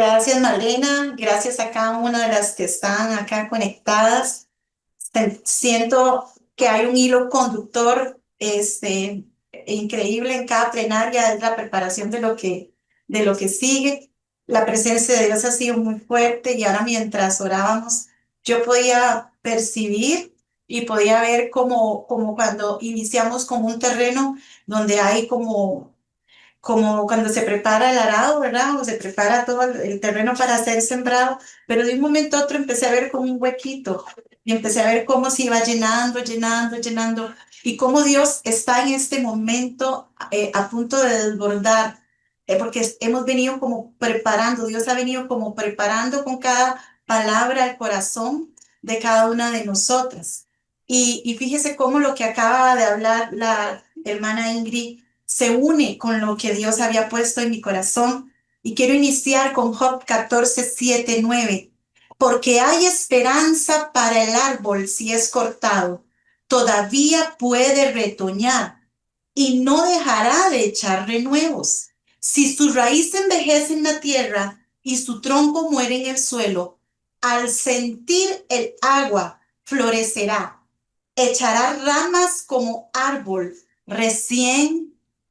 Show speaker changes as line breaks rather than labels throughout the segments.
Gracias, Malena. Gracias a cada una de las que están acá conectadas. Siento que hay un hilo conductor increíble en cada plenaria, es la preparación de lo que sigue. La presencia de Dios ha sido muy fuerte y ahora mientras orábamos, yo podía percibir y podía ver como cuando iniciamos como un terreno donde hay como cuando se prepara el arado, ¿verdad? O se prepara todo el terreno para ser sembrado, pero de un momento a otro empecé a ver como un huequito y empecé a ver cómo se iba llenando, llenando, llenando y cómo Dios está en este momento a punto de desbordar, porque hemos venido como preparando, Dios ha venido como preparando con cada palabra el corazón de cada una de nosotras. Y fíjese cómo lo que acaba de hablar la hermana Ingrid se une con lo que Dios había puesto en mi corazón. Y quiero iniciar con Job 14, 7, 9. Porque hay esperanza para el árbol si es cortado. Todavía puede retoñar y no dejará de echar renuevos. Si su raíz envejece en la tierra y su tronco muere en el suelo, al sentir el agua florecerá, echará ramas como árbol recién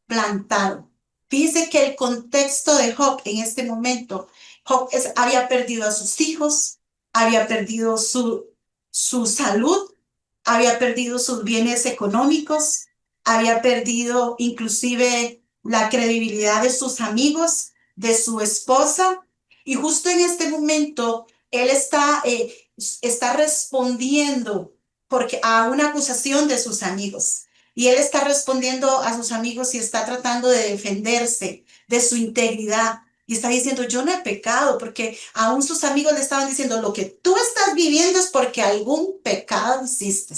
plantado. Fíjese que el contexto de Job en este momento, había perdido a sus hijos, había perdido su salud, había perdido sus bienes económicos, había perdido inclusive la credibilidad de sus amigos, de su esposa, y justo en este momento él está respondiendo porque a una acusación de sus amigos. Y él está respondiendo a sus amigos y está tratando de defenderse de su integridad. Y está diciendo, yo no he pecado, porque aún sus amigos le estaban diciendo, lo que tú estás viviendo es porque algún pecado hiciste,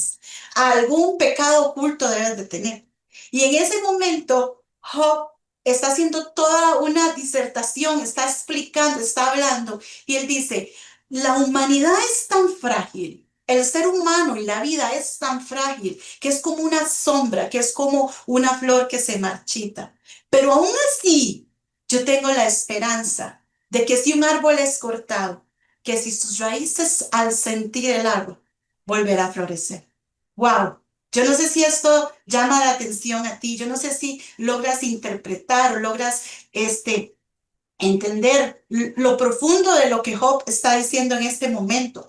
algún pecado oculto debes de tener. Y en ese momento, Job está haciendo toda una disertación, está explicando, está hablando, y él dice, la humanidad es tan frágil, el ser humano y la vida es tan frágil que es como una sombra, que es como una flor que se marchita. Pero aún así, yo tengo la esperanza de que si un árbol es cortado, que si sus raíces al sentir el árbol, volverá a florecer. ¡Wow! Yo no sé si esto llama la atención a ti, yo no sé si logras interpretar o logras entender lo profundo de lo que Job está diciendo en este momento.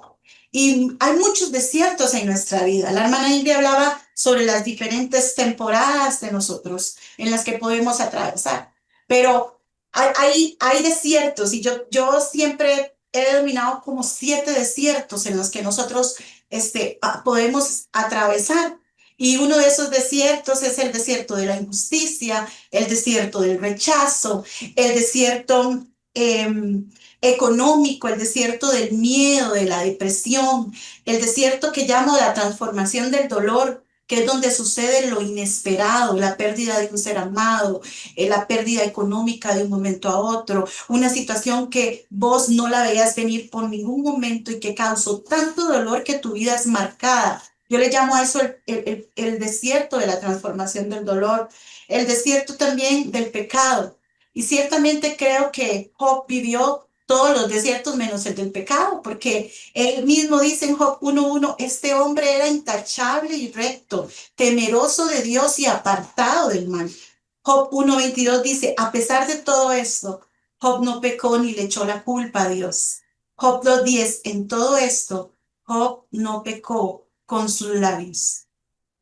Y hay muchos desiertos en nuestra vida. La hermana Ingrid hablaba sobre las diferentes temporadas de nosotros en las que podemos atravesar. Pero hay desiertos y yo siempre he denominado como 7 desiertos en los que nosotros podemos atravesar. Y uno de esos desiertos es el desierto de la injusticia, el desierto del rechazo, el desierto económico, el desierto del miedo, de la depresión, el desierto que llamo la transformación del dolor, que es donde sucede lo inesperado, la pérdida de un ser amado, la pérdida económica de un momento a otro, una situación que vos no la veías venir por ningún momento y que causó tanto dolor que tu vida es marcada. Yo le llamo a eso el desierto de la transformación del dolor, el desierto también del pecado. Y ciertamente creo que Job vivió todos los desiertos menos el del pecado, porque él mismo dice en Job 1:1, este hombre era intachable y recto, temeroso de Dios y apartado del mal. Job 1:22 dice, a pesar de todo esto, Job no pecó ni le echó la culpa a Dios. Job 2:10, en todo esto, Job no pecó con sus labios.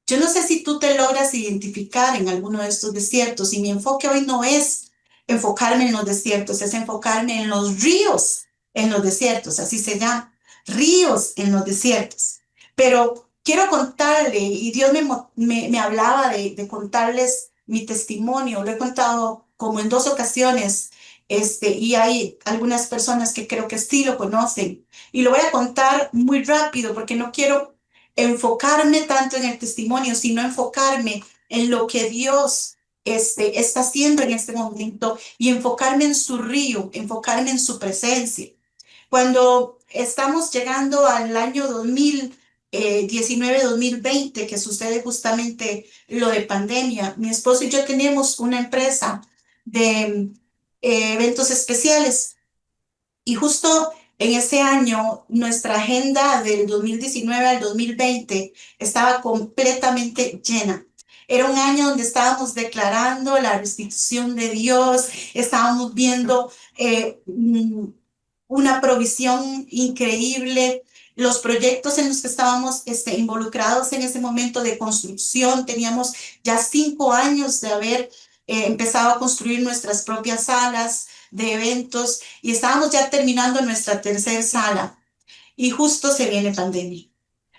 Yo no sé si tú te logras identificar en alguno de estos desiertos y mi enfoque hoy no es enfocarme en los desiertos, es enfocarme en los ríos en los desiertos, así se llama, ríos en los desiertos. Pero quiero contarle, y Dios me hablaba de contarles mi testimonio, lo he contado como en 2 ocasiones, y hay algunas personas que creo que sí lo conocen, y lo voy a contar muy rápido porque no quiero enfocarme tanto en el testimonio, sino enfocarme en lo que Dios está haciendo en este momento y enfocarme en su río, enfocarme en su presencia. Cuando estamos llegando al año 2019-2020, que sucede justamente lo de pandemia, mi esposo y yo tenemos una empresa de eventos especiales Y justo en ese año, nuestra agenda del 2019 al 2020 estaba completamente llena. Era un año donde estábamos declarando la restitución de Dios, estábamos viendo una provisión increíble, los proyectos en los que estábamos involucrados en ese momento de construcción. Teníamos ya 5 años de haber empezado a construir nuestras propias salas de eventos y estábamos ya terminando nuestra tercera sala y justo se viene pandemia.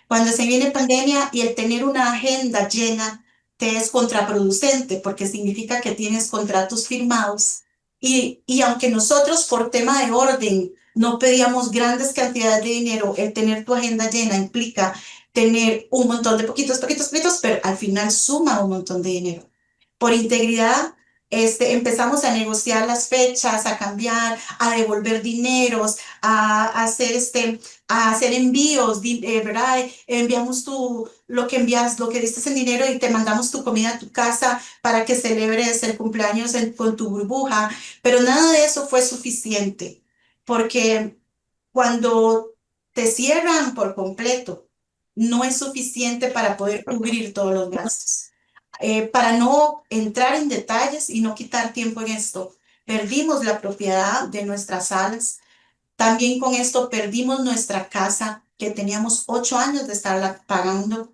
Cuando se viene pandemia y el tener una agenda llena te es contraproducente porque significa que tienes contratos firmados y aunque nosotros por tema de orden no pedíamos grandes cantidades de dinero, el tener tu agenda llena implica tener un montón de poquitos, poquitos, poquitos, pero al final suma un montón de dinero. Por integridad, empezamos a negociar las fechas, a cambiar, a devolver dineros, a hacer envíos, ¿verdad? Enviamos lo que envías, lo que diste en dinero y te mandamos tu comida a tu casa para que celebres el cumpleaños con tu burbuja. Pero nada de eso fue suficiente, porque cuando te cierran por completo, no es suficiente para poder cubrir todos los gastos. Para no entrar en detalles y no quitar tiempo en esto, perdimos la propiedad de nuestras salas. También con esto perdimos nuestra casa, que teníamos 8 años de estarla pagando.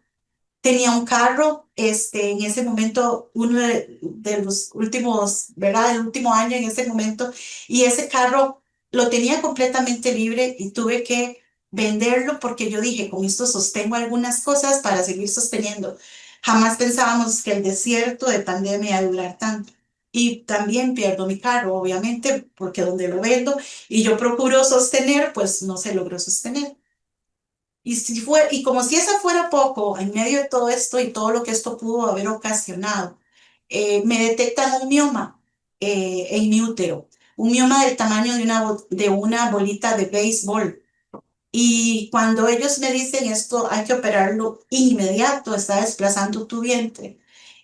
Tenía un carro, en ese momento, uno de los últimos, ¿verdad? El último año en ese momento, y ese carro lo tenía completamente libre y tuve que venderlo porque yo dije, con esto sostengo algunas cosas para seguir sosteniendo. Jamás pensábamos que el desierto de pandemia iba a durar tanto. Y también pierdo mi carro, obviamente, porque donde lo vendo y yo procuro sostener, pues no se logró sostener. Y como si eso fuera poco, en medio de todo esto y todo lo que esto pudo haber ocasionado, me detectan un mioma en mi útero, un mioma del tamaño de una bolita de béisbol. Y cuando ellos me dicen esto, hay que operarlo inmediato, está desplazando tu vientre.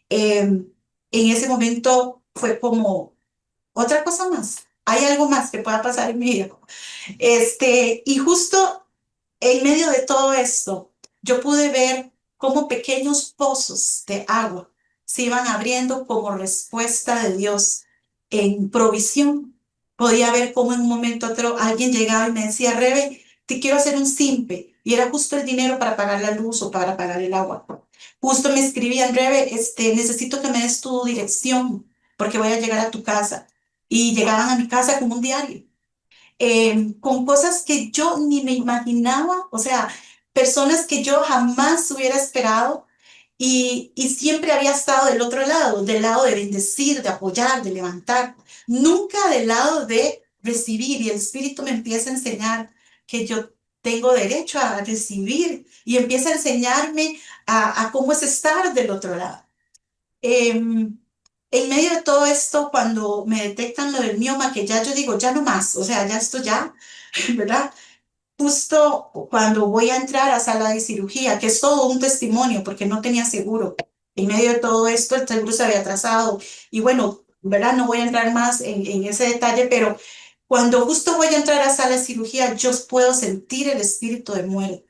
En ese momento fue como otra cosa más. Hay algo más que pueda pasar en mi vida. Y justo en medio de todo esto, yo pude ver cómo pequeños pozos de agua se iban abriendo como respuesta de Dios en provisión. Podía ver cómo en un momento otro alguien llegaba y me decía, Rebe, te quiero hacer un simpe. Y era justo el dinero para pagar la luz o para pagar el agua. Justo me escribían, Rebe, necesito que me des tu dirección porque voy a llegar a tu casa. Y llegaban a mi casa como un diario con cosas que yo ni me imaginaba, o sea, personas que yo jamás hubiera esperado y siempre había estado del lado de bendecir, de apoyar, de levantar, nunca del lado de recibir. Y el Espíritu me empieza a enseñar que yo tengo derecho a recibir y empieza a enseñarme a cómo es estar del otro lado. En medio de todo esto, cuando me detectan lo del mioma, que ya yo digo, ya no más, o sea, ya esto ya, ¿verdad? Justo cuando voy a entrar a sala de cirugía, que es todo un testimonio porque no tenía seguro. En medio de todo esto, el seguro se había atrasado. Y bueno, ¿verdad? No voy a entrar más en ese detalle, pero cuando justo voy a entrar a sala de cirugía, yo puedo sentir el espíritu de muerte.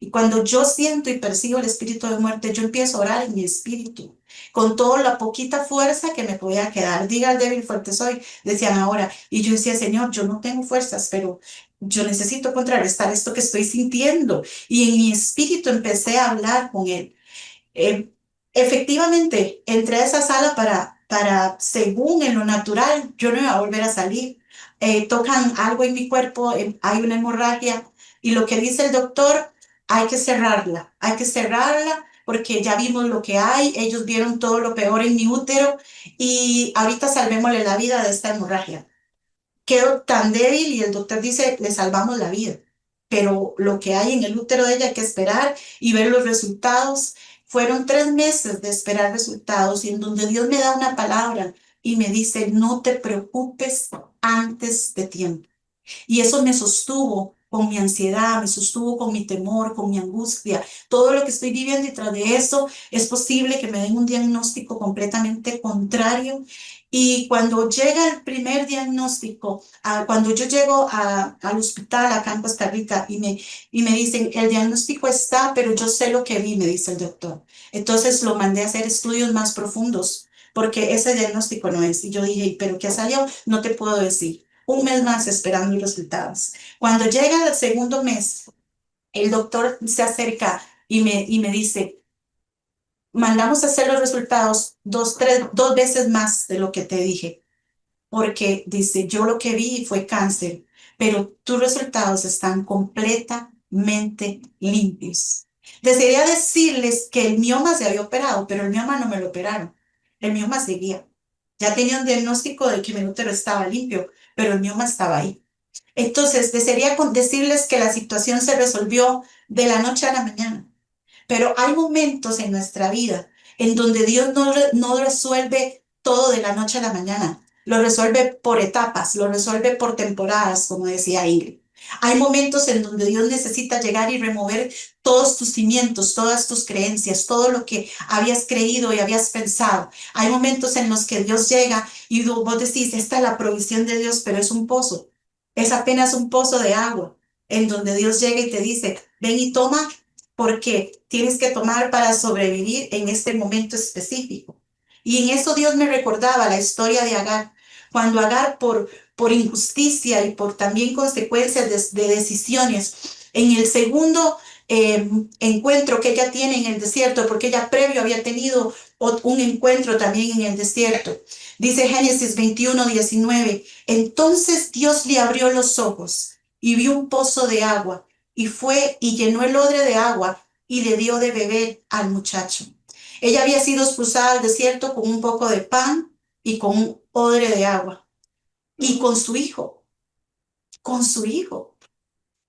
Y cuando yo siento y percibo el espíritu de muerte, yo empiezo a orar en mi espíritu, con toda la poquita fuerza que me podía quedar. Diga el débil, fuerte soy, decían ahora. Y yo decía, Señor, yo no tengo fuerzas, pero yo necesito contrarrestar esto que estoy sintiendo. Y en mi espíritu empecé a hablar con él. Eh, Efectivamente, entré a esa sala según en lo natural, yo no iba a volver a salir. Tocan algo en mi cuerpo, hay una hemorragia y lo que dice el doctor, hay que cerrarla porque ya vimos lo que hay, ellos vieron todo lo peor en mi útero y ahorita salvémosle la vida de esta hemorragia. Quedó tan débil y el doctor dice, le salvamos la vida, pero lo que hay en el útero de ella hay que esperar y ver los resultados. Fueron 3 meses de esperar resultados y en donde Dios me da una palabra y me dice, no te preocupes antes de tiempo. Y eso me sostuvo con mi ansiedad, me sostuvo con mi temor, con mi angustia, todo lo que estoy viviendo y tras de eso es posible que me den un diagnóstico completamente contrario. Y cuando llega el primer diagnóstico, cuando yo llego al hospital acá en Costa Rica y me dicen, el diagnóstico está, pero yo sé lo que vi, me dice el doctor. Entonces lo mandé a hacer estudios más profundos porque ese diagnóstico no es. Y yo dije, ¿pero qué salió? No te puedo decir. Un mes más esperando los resultados. Cuando llega el segundo mes, el doctor se acerca y me dice, mandamos a hacer los resultados dos veces más de lo que te dije, porque dice, yo lo que vi fue cáncer, pero tus resultados están completamente limpios. Desearía decirles que el mioma se había operado, pero el mioma no me lo operaron. El mioma seguía. Ya tenía un diagnóstico de que mi útero estaba limpio, pero el mioma estaba ahí. Entonces, desearía decirles que la situación se resolvió de la noche a la mañana. Pero hay momentos en nuestra vida en donde Dios no resuelve todo de la noche a la mañana. Lo resuelve por etapas, lo resuelve por temporadas, como decía Ingrid. Hay momentos en donde Dios necesita llegar y remover todos tus cimientos, todas tus creencias, todo lo que habías creído y habías pensado. Hay momentos en los que Dios llega y vos decís, esta es la provisión de Dios, pero es un pozo. Es apenas un pozo de agua en donde Dios llega y te dice, ven y toma porque tienes que tomar para sobrevivir en este momento específico. Y en eso Dios me recordaba la historia de Agar, cuando Agar por injusticia y por también consecuencias de decisiones, en el segundo encuentro que ella tiene en el desierto, porque ella previo había tenido un encuentro también en el desierto. Dice Génesis 21:19, entonces Dios le abrió los ojos y vio un pozo de agua y fue y llenó el odre de agua y le dio de beber al muchacho. Ella había sido expulsada al desierto con un poco de pan y con un odre de agua y con su hijo.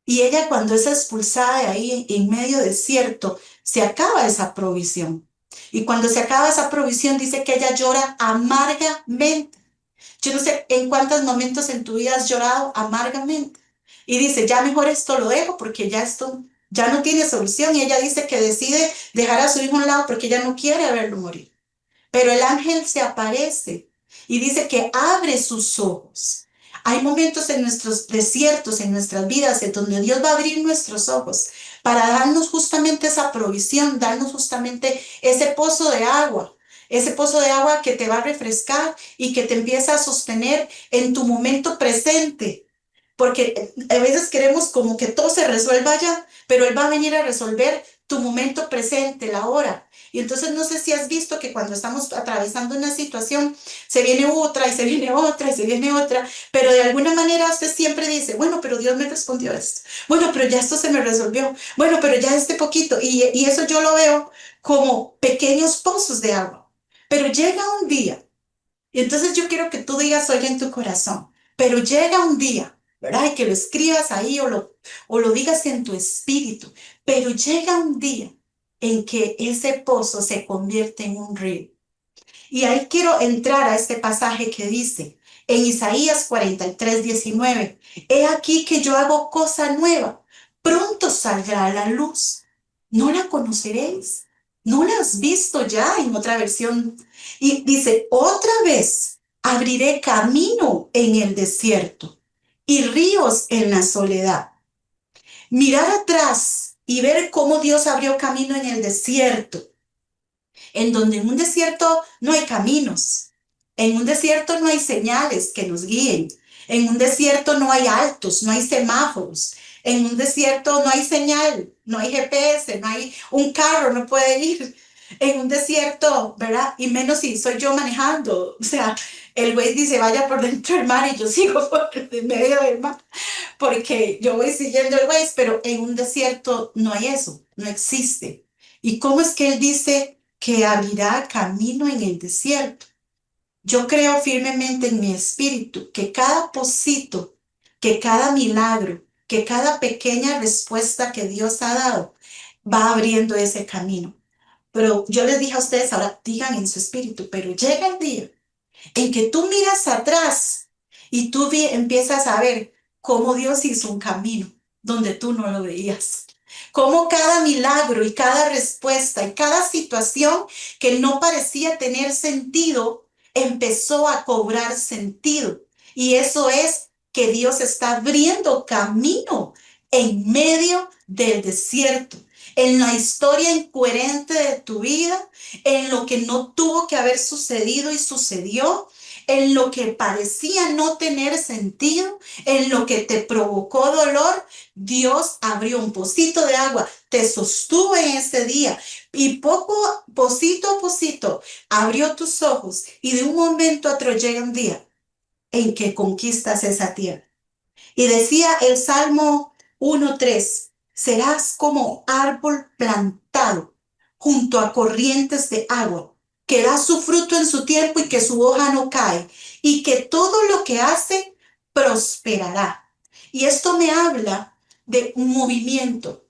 Y ella cuando es expulsada de ahí en medio desierto, se acaba esa provisión. Y cuando se acaba esa provisión, dice que ella llora amargamente. Yo no sé en cuántos momentos en tu vida has llorado amargamente. Y dice, ya mejor esto lo dejo porque ya esto ya no tiene solución. Y ella dice que decide dejar a su hijo a un lado porque ella no quiere verlo morir. Pero el ángel se aparece y dice que abre sus ojos. Hay momentos en nuestros desiertos, en nuestras vidas, en donde Dios va a abrir nuestros ojos para darnos justamente esa provisión, darnos justamente ese pozo de agua que te va a refrescar y que te empieza a sostener en tu momento presente. Porque a veces queremos como que todo se resuelva ya, pero Él va a venir a resolver tu momento presente, la hora. Y entonces no sé si has visto que cuando estamos atravesando una situación, se viene otra y se viene otra y se viene otra, pero de alguna manera usted siempre dice, bueno, pero Dios me respondió esto, bueno, pero ya esto se me resolvió, bueno, pero ya este poquito, y eso yo lo veo como pequeños pozos de agua. Pero llega un día, y entonces yo quiero que tú digas hoy en tu corazón, pero llega un día, ¿verdad? Y que lo escribas ahí o lo digas en tu espíritu, pero llega un día en que ese pozo se convierte en un río. Y ahí quiero entrar a este pasaje que dice en Isaías 43:19, he aquí que yo hago cosa nueva, pronto saldrá a la luz, no la conoceréis, no la has visto ya en otra versión. Y dice, otra vez abriré camino en el desierto y ríos en la soledad. Mirar atrás y ver cómo Dios abrió camino en el desierto en donde en un desierto no hay caminos, en un desierto no hay señales que nos guíen, en un desierto no hay altos, no hay semáforos, en un desierto no hay señal, no hay GPS, no hay un carro, no puede ir. En un desierto, ¿verdad? Y menos si soy yo manejando. O sea, el güey dice, vaya por dentro del mar y yo sigo por el medio del mar, porque yo voy siguiendo el güey, pero en un desierto no hay eso, no existe. ¿Y cómo es que él dice que abrirá camino en el desierto? Yo creo firmemente en mi espíritu que cada pocito, que cada milagro, que cada pequeña respuesta que Dios ha dado va abriendo ese camino. Pero yo les dije a ustedes, ahora digan en su espíritu, pero llega el día en que tú miras atrás y tú empiezas a ver cómo Dios hizo un camino. donde tú no lo veías. Cómo cada milagro y cada respuesta y cada situación que no parecía tener sentido, empezó a cobrar sentido. Y eso es que Dios está abriendo camino en medio del desierto, en la historia incoherente de tu vida, en lo que no tuvo que haber sucedido y sucedió, en lo que parecía no tener sentido, en lo que te provocó dolor. Dios abrió un pocito de agua, te sostuvo en ese día y pocito a pocito, abrió tus ojos y de un momento a otro llega un día en que conquistas esa tierra. Y decía el Salmo 1:3, serás como árbol plantado junto a corrientes de agua, que da su fruto en su tiempo y que su hoja no cae, y que todo lo que hace prosperará. Y esto me habla de un movimiento.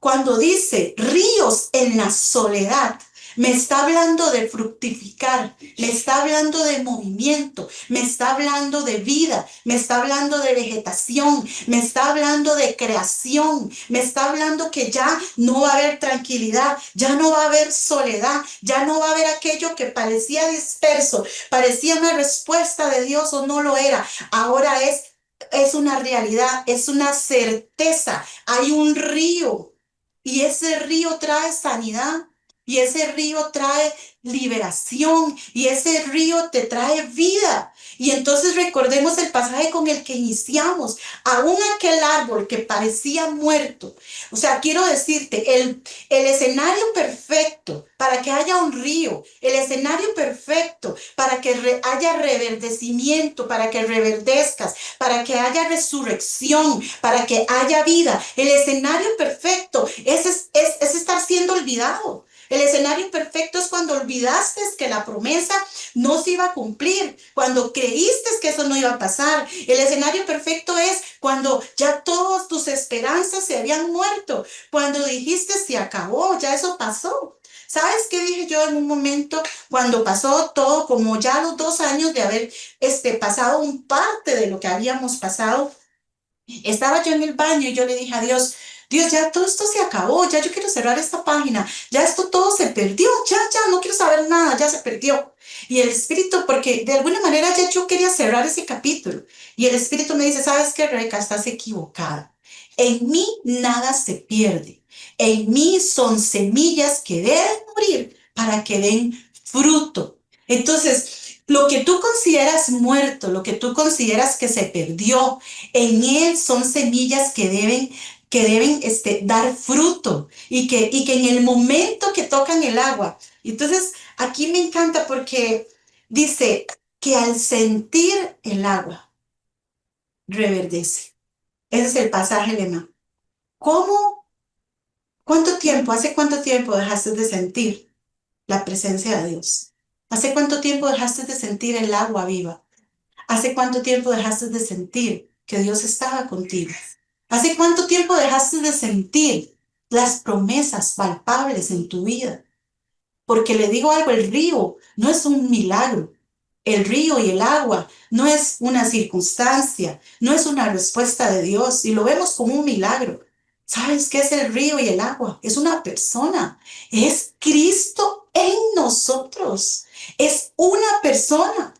Cuando dice ríos en la soledad, me está hablando de fructificar, me está hablando de movimiento, me está hablando de vida, me está hablando de vegetación, me está hablando de creación, me está hablando que ya no va a haber tranquilidad, ya no va a haber soledad, ya no va a haber aquello que parecía disperso, parecía una respuesta de Dios o no lo era. Ahora es una realidad, es una certeza. Hay un río y ese río trae sanidad. Y ese río trae liberación y ese río te trae vida. Y entonces recordemos el pasaje con el que iniciamos. Aún aquel árbol que parecía muerto. O sea, quiero decirte, el escenario perfecto para que haya un río, el escenario perfecto para que haya reverdecimiento, para que reverdezcas, para que haya resurrección, para que haya vida. El escenario perfecto es estar siendo olvidado. El escenario perfecto es cuando olvidaste que la promesa no se iba a cumplir, cuando creíste que eso no iba a pasar. El escenario perfecto es cuando ya todas tus esperanzas se habían muerto, cuando dijiste se acabó, ya eso pasó. ¿Sabes qué dije yo en un momento cuando pasó todo, como ya los 2 años de haber pasado un parte de lo que habíamos pasado? Estaba yo en el baño y yo le dije a Dios, Dios, ya todo esto se acabó, ya yo quiero cerrar esta página, ya esto todo se perdió, ya, no quiero saber nada, ya se perdió. Y el Espíritu, porque de alguna manera ya yo quería cerrar ese capítulo. Y el Espíritu me dice, ¿sabes qué, Rebeca? Estás equivocada. En mí nada se pierde. En mí son semillas que deben morir para que den fruto. Entonces, lo que tú consideras muerto, lo que tú consideras que se perdió, en él son semillas que deben dar fruto y que en el momento que tocan el agua. Entonces, aquí me encanta porque dice que al sentir el agua, reverdece. Ese es el pasaje alemán. ¿Cómo? ¿Hace cuánto tiempo dejaste de sentir la presencia de Dios? ¿Hace cuánto tiempo dejaste de sentir el agua viva? ¿Hace cuánto tiempo dejaste de sentir que Dios estaba contigo? ¿Hace cuánto tiempo dejaste de sentir las promesas palpables en tu vida? Porque le digo algo, el río no es un milagro. El río y el agua no es una circunstancia, no es una respuesta de Dios y lo vemos como un milagro. ¿Sabes qué es el río y el agua? Es una persona, es Cristo en nosotros, es una persona.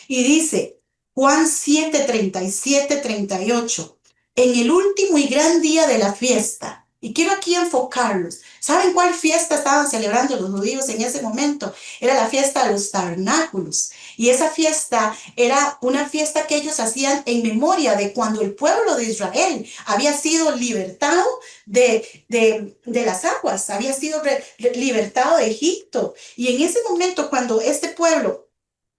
Y dice Juan 7:37-38, en el último y gran día de la fiesta, y quiero aquí enfocarlos. ¿Saben cuál fiesta estaban celebrando los judíos en ese momento? Era la fiesta de los tabernáculos. Y esa fiesta era una fiesta que ellos hacían en memoria de cuando el pueblo de Israel había sido libertado de las aguas, había sido libertado de Egipto. Y en ese momento, cuando este pueblo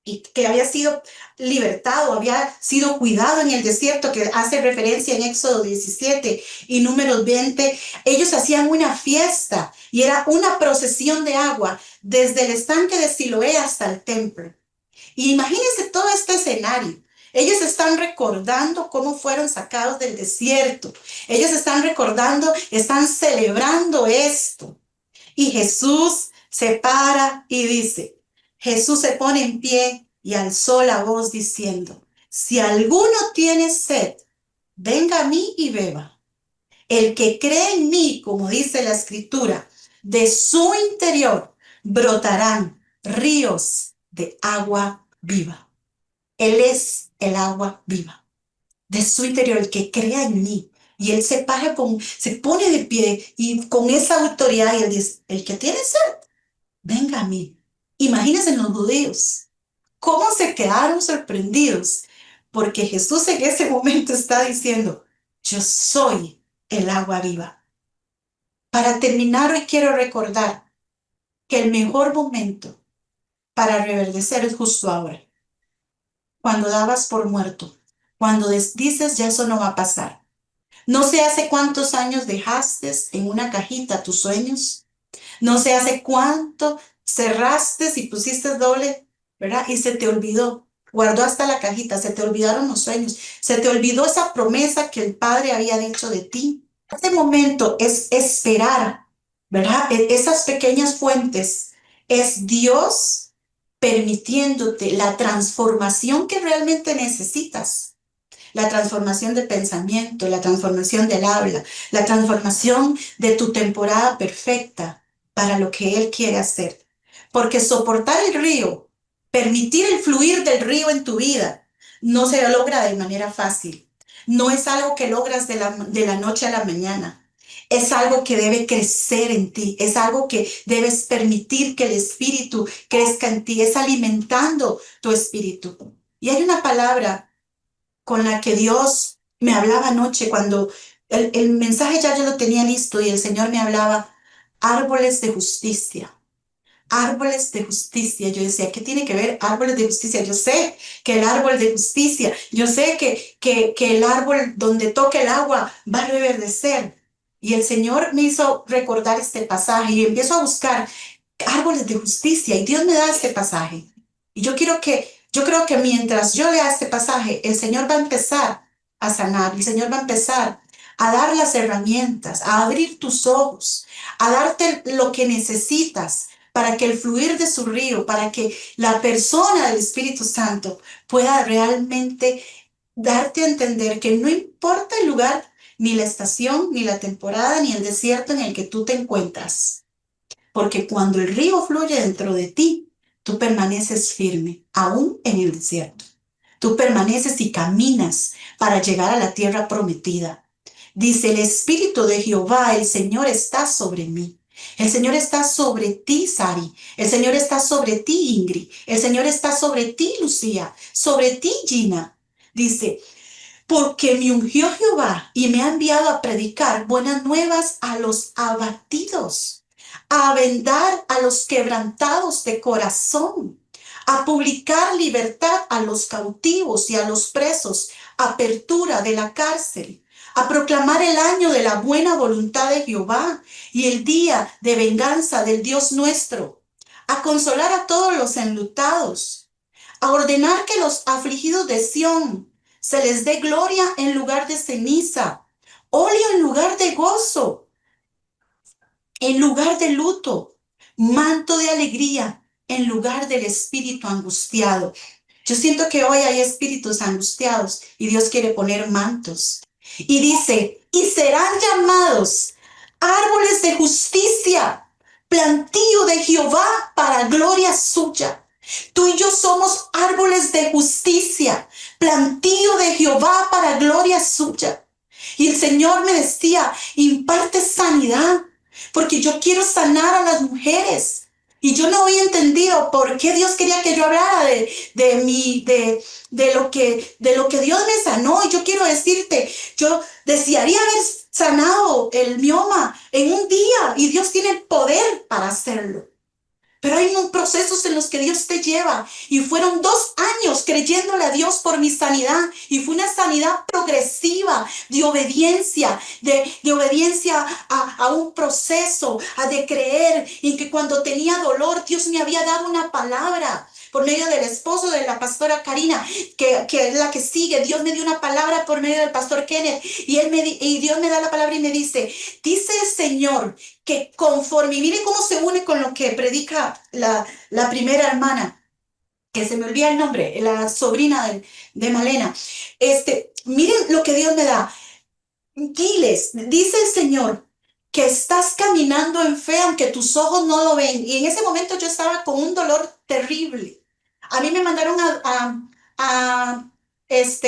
y que había sido libertado, había sido cuidado en el desierto, que hace referencia en Éxodo 17 y Números 20, ellos hacían una fiesta y era una procesión de agua desde el estanque de Siloé hasta el templo. Y imagínense todo este escenario. Ellos están recordando cómo fueron sacados del desierto. Ellos están recordando, están celebrando esto. Y Jesús se para y dice, Jesús se pone en pie y alzó la voz diciendo, si alguno tiene sed, venga a mí y beba. El que cree en mí, como dice la escritura, de su interior brotarán ríos de agua viva. Él es el agua viva. De su interior, el que crea en mí. Y él se pone de pie y con esa autoridad y él dice, el que tiene sed, venga a mí. Imagínense los judíos, cómo se quedaron sorprendidos, porque Jesús en ese momento está diciendo, yo soy el agua viva. Para terminar, hoy quiero recordar que el mejor momento para reverdecer es justo ahora, cuando dabas por muerto, cuando dices ya eso no va a pasar. No sé hace cuántos años dejaste en una cajita tus sueños, no sé hace cuánto cerraste y pusiste doble, ¿verdad? Y se te olvidó, guardó hasta la cajita, se te olvidaron los sueños, se te olvidó esa promesa que el Padre había dicho de ti. Este momento es esperar, ¿verdad? Esas pequeñas fuentes es Dios permitiéndote la transformación que realmente necesitas. La transformación de pensamiento, la transformación del habla, la transformación de tu temporada perfecta para lo que Él quiere hacer. Porque soportar el río, permitir el fluir del río en tu vida, no se logra de manera fácil. No es algo que logras de la noche a la mañana. Es algo que debe crecer en ti, es algo que debes permitir que el Espíritu crezca en ti, es alimentando tu espíritu. Y hay una palabra con la que Dios me hablaba anoche cuando el mensaje ya yo lo tenía listo y el Señor me hablaba, árboles de justicia. Árboles de justicia. Yo decía, ¿qué tiene que ver árboles de justicia? Yo sé que el árbol de justicia, yo sé que el árbol donde toque el agua va a reverdecer. Y el Señor me hizo recordar este pasaje y empiezo a buscar árboles de justicia y Dios me da este pasaje. Y yo creo que mientras yo lea este pasaje, el Señor va a empezar a sanar, el Señor va a empezar a dar las herramientas, a abrir tus ojos, a darte lo que necesitas para que el fluir de su río, para que la persona del Espíritu Santo pueda realmente darte a entender que no importa el lugar, ni la estación, ni la temporada, ni el desierto en el que tú te encuentras, porque cuando el río fluye dentro de ti, tú permaneces firme, aún en el desierto. Tú permaneces y caminas para llegar a la tierra prometida. Dice, el Espíritu de Jehová, el Señor está sobre mí. El Señor está sobre ti, Sari. El Señor está sobre ti, Ingrid. El Señor está sobre ti, Lucía. Sobre ti, Gina. Dice, porque me ungió Jehová y me ha enviado a predicar buenas nuevas a los abatidos, a vendar a los quebrantados de corazón, a publicar libertad a los cautivos y a los presos, apertura de la cárcel, a proclamar el año de la buena voluntad de Jehová y el día de venganza del Dios nuestro, a consolar a todos los enlutados, a ordenar que los afligidos de Sión se les dé gloria en lugar de ceniza, óleo en lugar de gozo, en lugar de luto, manto de alegría en lugar del espíritu angustiado. Yo siento que hoy hay espíritus angustiados y Dios quiere poner mantos. Y dice, y serán llamados árboles de justicia, plantío de Jehová para gloria suya. Tú y yo somos árboles de justicia, plantío de Jehová para gloria suya. Y el Señor me decía, imparte sanidad, porque yo quiero sanar a las mujeres. Y yo no había entendido por qué Dios quería que yo hablara de lo que Dios me sanó. Y yo quiero decirte, yo desearía haber sanado el mioma en un día y Dios tiene el poder para hacerlo. Pero hay procesos en los que Dios te lleva. Y fueron 2 años creyéndole a Dios por mi sanidad. Y fue una sanidad progresiva, de obediencia, de obediencia a un proceso, de creer en que cuando tenía dolor, Dios me había dado una palabra. Por medio del esposo de la pastora Karina, que es la que sigue, Dios me dio una palabra por medio del pastor Kenneth. Y Dios me da la palabra y me dice el Señor, que conforme, y mire cómo se une con lo que predica la primera hermana, que se me olvida el nombre, la sobrina de Malena. Miren lo que Dios me da. Diles, dice el Señor, que estás caminando en fe aunque tus ojos no lo ven. Y en ese momento yo estaba con un dolor terrible. A mí me mandaron a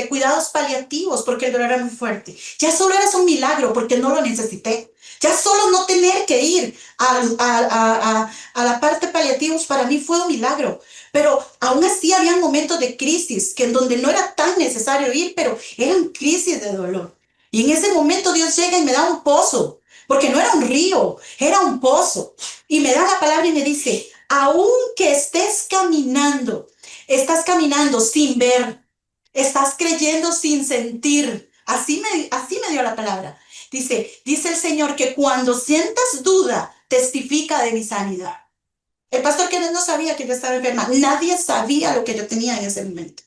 cuidados paliativos porque el dolor era muy fuerte. Ya solo era un milagro porque no lo necesité. Ya solo no tener que ir a la parte paliativos para mí fue un milagro. Pero aún así había momentos de crisis que en donde no era tan necesario ir, pero eran crisis de dolor. Y en ese momento Dios llega y me da un pozo, porque no era un río, era un pozo. Y me da la palabra y me dice, aunque estés caminando, estás caminando sin ver, estás creyendo sin sentir. Así me dio la palabra. Dice el Señor que cuando sientas duda, testifica de mi sanidad. El pastor Kenneth no sabía que yo estaba enferma. Nadie sabía lo que yo tenía en ese momento.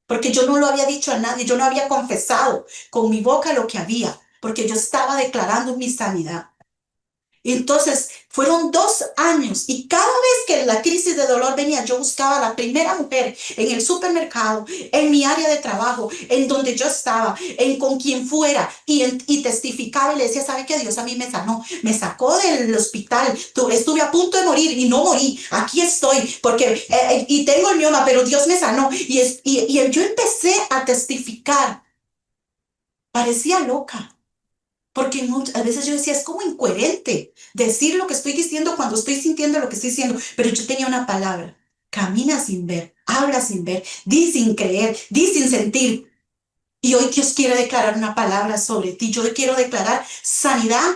Porque yo no lo había dicho a nadie, yo no había confesado con mi boca lo que había, porque yo estaba declarando mi sanidad. Y entonces fueron 2 años y cada vez que la crisis de dolor venía, yo buscaba a la primera mujer en el supermercado, en mi área de trabajo, en donde yo estaba, con quien fuera, y testificaba y le decía, ¿sabe qué? Dios a mí me sanó, me sacó del hospital, estuve a punto de morir y no morí, aquí estoy, porque, y tengo el mioma, pero Dios me sanó. Y yo empecé a testificar, parecía loca. Porque a veces yo decía, es como incoherente decir lo que estoy diciendo cuando estoy sintiendo lo que estoy diciendo. Pero yo tenía una palabra. Camina sin ver, habla sin ver, di sin creer, di sin sentir. Y hoy Dios quiere declarar una palabra sobre ti. Yo quiero declarar sanidad,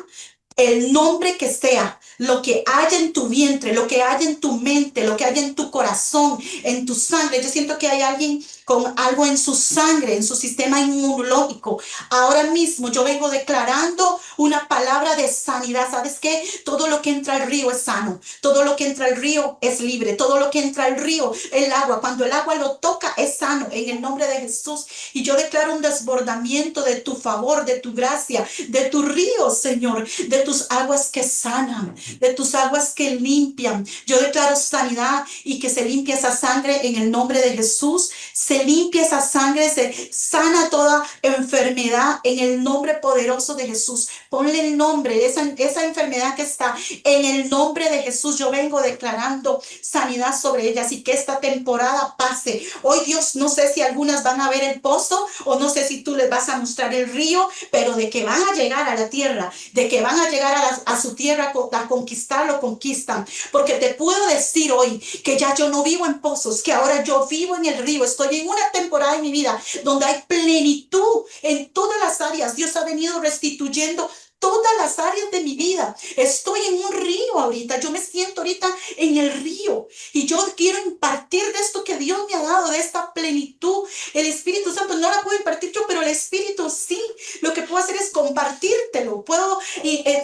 el nombre que sea, lo que haya en tu vientre, lo que haya en tu mente, lo que haya en tu corazón, en tu sangre. Yo siento que hay alguien con algo en su sangre, en su sistema inmunológico. Ahora mismo yo vengo declarando una palabra de sanidad. ¿Sabes qué? Todo lo que entra al río es sano. Todo lo que entra al río es libre. Todo lo que entra al río, el agua, cuando el agua lo toca, es sano en el nombre de Jesús. Y yo declaro un desbordamiento de tu favor, de tu gracia, de tu río, Señor, de tus aguas que sanan, de tus aguas que limpian. Yo declaro sanidad y que se limpie esa sangre en el nombre de Jesús. Se limpia esa sangre, se sana toda enfermedad en el nombre poderoso de Jesús. Ponle el nombre, esa enfermedad que está en el nombre de Jesús. Yo vengo declarando sanidad sobre ellas y que esta temporada pase. Hoy Dios, no sé si algunas van a ver el pozo o no sé si tú les vas a mostrar el río, pero de que van a llegar a la tierra, de que van a llegar a su tierra a conquistar, lo conquistan. Porque te puedo decir hoy que ya yo no vivo en pozos, que ahora yo vivo en el río. Estoy en una temporada de mi vida donde hay plenitud en todas las áreas. Dios ha venido restituyendo todas las áreas de mi vida. Estoy en un río ahorita. Yo me siento ahorita en el río y yo quiero impartir de esto que Dios me ha dado, de esta plenitud. El Espíritu Santo no la puedo impartir yo, pero el Espíritu sí. Lo que puedo hacer es compartírtelo, puedo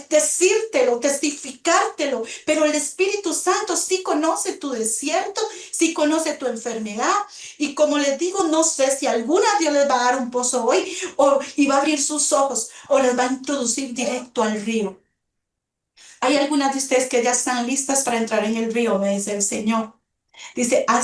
decírtelo, testificártelo, pero el Espíritu Santo sí conoce tu desierto, sí conoce tu enfermedad. Y como les digo, no sé si alguna Dios les va a dar un pozo hoy y va a abrir sus ojos o les va a introducir directo al río. Hay algunas de ustedes que ya están listas para entrar en el río, me dice el Señor. Dice, ha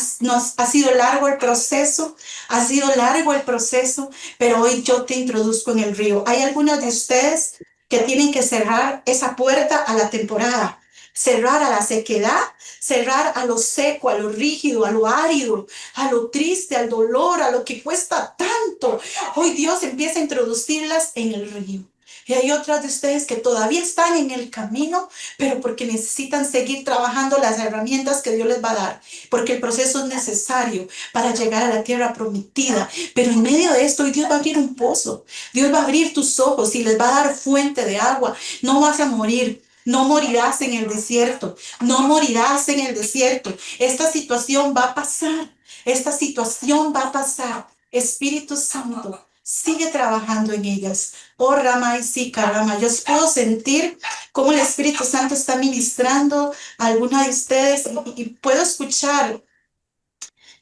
sido largo el proceso, ha sido largo el proceso, pero hoy yo te introduzco en el río. Hay algunos de ustedes que tienen que cerrar esa puerta a la temporada, cerrar a la sequedad, cerrar a lo seco, a lo rígido, a lo árido, a lo triste, al dolor, a lo que cuesta tanto. Hoy Dios empieza a introducirlas en el río. Y hay otras de ustedes que todavía están en el camino, pero porque necesitan seguir trabajando las herramientas que Dios les va a dar, porque el proceso es necesario para llegar a la tierra prometida. Pero en medio de esto, hoy Dios va a abrir un pozo, Dios va a abrir tus ojos y les va a dar fuente de agua. No vas a morir. No morirás en el desierto, no morirás en el desierto. Esta situación va a pasar, esta situación va a pasar. Espíritu Santo, sigue trabajando en ellas. Oh, Rama y sí, Rama. Yo puedo sentir cómo el Espíritu Santo está ministrando a alguna de ustedes y puedo escuchar,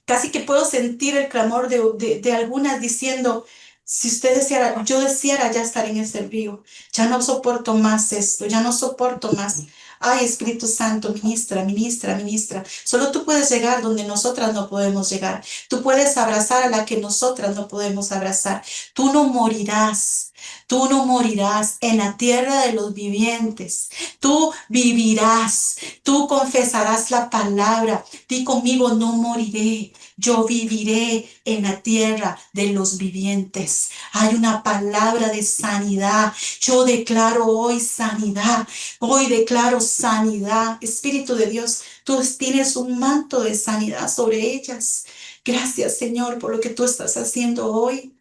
casi que puedo sentir el clamor de algunas diciendo, si usted deseara, yo deseara ya estar en ese río, ya no soporto más esto, ya no soporto más. Ay, Espíritu Santo, ministra, ministra, ministra. Solo tú puedes llegar donde nosotras no podemos llegar. Tú puedes abrazar a la que nosotras no podemos abrazar. Tú no morirás. Tú no morirás en la tierra de los vivientes. Tú vivirás. Tú confesarás la palabra. Di conmigo, no moriré. Yo viviré en la tierra de los vivientes. Hay una palabra de sanidad. Yo declaro hoy sanidad. Hoy declaro sanidad. Espíritu de Dios, tú tienes un manto de sanidad sobre ellas. Gracias, Señor, por lo que tú estás haciendo hoy.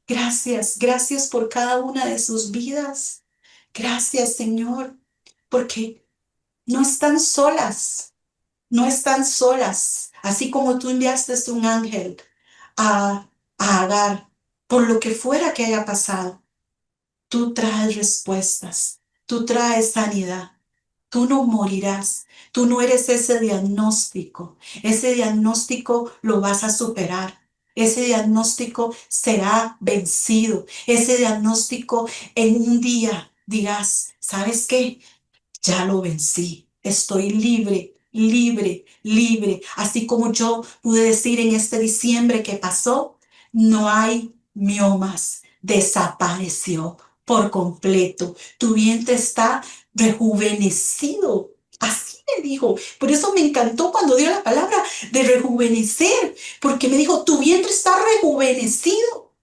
Gracias, gracias por cada una de sus vidas. Gracias, Señor, porque no están solas, no están solas. Así como tú enviaste un ángel a Agar, por lo que fuera que haya pasado, tú traes respuestas, tú traes sanidad. Tú no morirás, tú no eres ese diagnóstico lo vas a superar. Ese diagnóstico será vencido. Ese diagnóstico en un día dirás, ¿sabes qué? Ya lo vencí. Estoy libre, libre, libre. Así como yo pude decir en este diciembre que pasó, no hay miomas. Desapareció por completo. Tu vientre está rejuvenecido. Así me dijo. Por eso me encantó cuando dio la palabra de rejuvenecer, porque me dijo, tu vientre está rejuvenecido.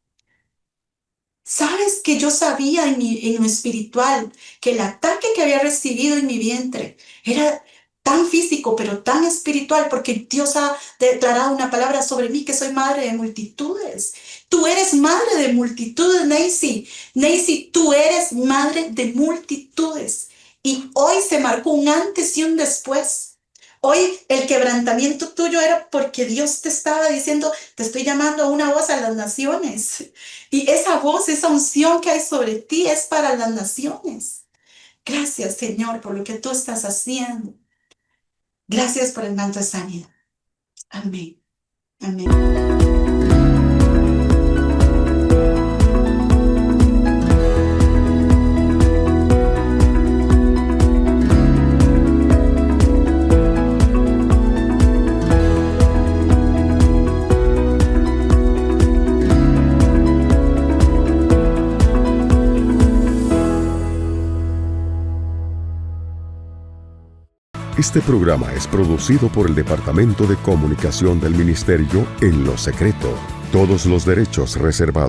Sabes que yo sabía en lo espiritual que el ataque que había recibido en mi vientre era tan físico, pero tan espiritual, porque Dios ha declarado una palabra sobre mí que soy madre de multitudes. Tú eres madre de multitudes, Neisy. Neisy, tú eres madre de multitudes. Y hoy se marcó un antes y un después. Hoy el quebrantamiento tuyo era porque Dios te estaba diciendo, te estoy llamando a una voz a las naciones. Y esa voz, esa unción que hay sobre ti es para las naciones. Gracias, Señor, por lo que tú estás haciendo. Gracias por el manto de sanidad. Amén. Amén.
Este programa es producido por el Departamento de Comunicación del Ministerio En lo Secreto. Todos los derechos reservados.